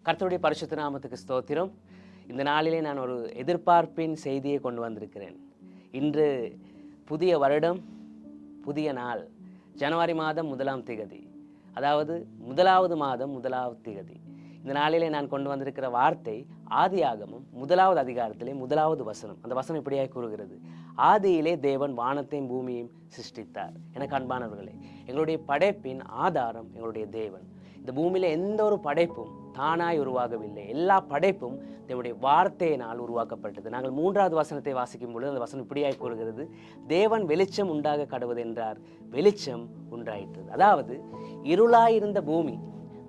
கர்த்தருடைய பரிசுத்த நாமத்துக்கு ஸ்தோத்திரம். இந்த நாளிலே நான் ஒரு எதிர்பார்ப்பின் செய்தியை கொண்டு வந்திருக்கிறேன். இன்று புதிய வருடம், புதிய நாள், ஜனவரி மாதம் 1ஆம் திகதி, அதாவது 1வது மாதம் 1வது திகதி. இந்த நாளிலே நான் கொண்டு வந்திருக்கிற வார்த்தை ஆதியாகமம் 1வது அதிகாரத்திலே 1வது வசனம். அந்த வசனம் இப்படியாய் கூறுகிறது: ஆதியிலே தேவன் வானத்தையும் பூமியையும் சிருஷ்டித்தார். எனக்கு அன்பானவர்களே, எங்களுடைய படைப்பின் ஆதாரம் எங்களுடைய தேவன். இந்த பூமியில எந்த ஒரு படைப்பும் தானாய் உருவாகவில்லை. எல்லா படைப்பும் தேவனுடைய வார்த்தையினால் உருவாக்கப்பட்டது. நாங்கள் 3வது வசனத்தை வாசிக்கும் பொழுது அந்த வசனம் இப்படியாய் கூறுகிறது: தேவன் வெளிச்சம் உண்டாக கடவுது என்றார், வெளிச்சம் உண்டாயிற்று. அதாவது இருளாயிருந்த பூமி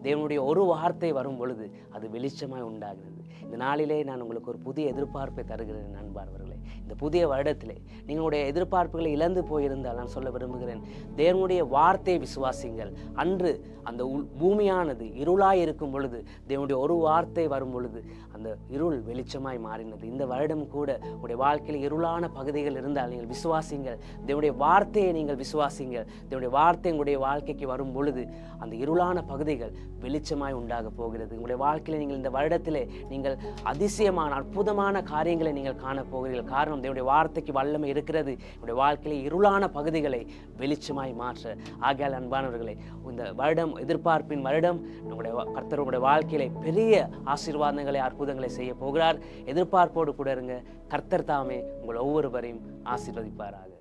தேவனுடைய ஒரு வார்த்தை வரும் பொழுது அது வெளிச்சமாய் உண்டாகிறது. இந்த நாளிலே நான் உங்களுக்கு ஒரு புதிய எதிர்பார்ப்பை தருகிறேன் அன்பானவர்களே. இந்த புதிய வருடத்திலே நீங்களுடைய எதிர்பார்ப்புகளை இழந்து போயிருந்தால் நான் சொல்ல விரும்புகிறேன், தேவனுடைய வார்த்தையை விசுவாசிங்கள். அன்று அந்த பூமியானது இருளாய் இருக்கும் பொழுது தேவனுடைய ஒரு வார்த்தை வரும் பொழுது அந்த இருள் வெளிச்சமாய் மாறினது. இந்த வருடம் கூட உங்களுடைய வாழ்க்கையில் இருளான பகுதிகள் இருந்தால் நீங்கள் விசுவாசிங்கள், தேவனுடைய வார்த்தையை நீங்கள் விசுவாசிங்கள். தேவனுடைய வார்த்தை உங்களுடைய வாழ்க்கைக்கு வரும் பொழுது அந்த இருளான பகுதிகள் வெளிச்சமாய் உண்டாக போகிறது. உங்களுடைய வாழ்க்கையில் நீங்கள் இந்த வருடத்திலே நீங்கள் அதிசயமான அற்புதமான காரியங்களை நீங்கள் காணப்போகிறீர்கள். காரணம், தேவனுடைய வார்த்தைக்கு வல்லமை இருக்கிறது உங்களுடைய வாழ்க்கையில் இருளான பகுதிகளை வெளிச்சமாய் மாற்ற. ஆகையால் அன்பானவர்களே, இந்த வருடம் எதிர்பார்ப்பின் வருடம். உங்களுடைய கர்த்தர் உங்களுடைய வாழ்க்கையிலே பெரிய ஆசீர்வாதங்களை அற்புதங்களை செய்ய போகிறார். எதிர்பார்ப்போடு கூட இருங்க. கர்த்தர் தாமே உங்கள் ஒவ்வொருவரையும் ஆசீர்வதிப்பாராக.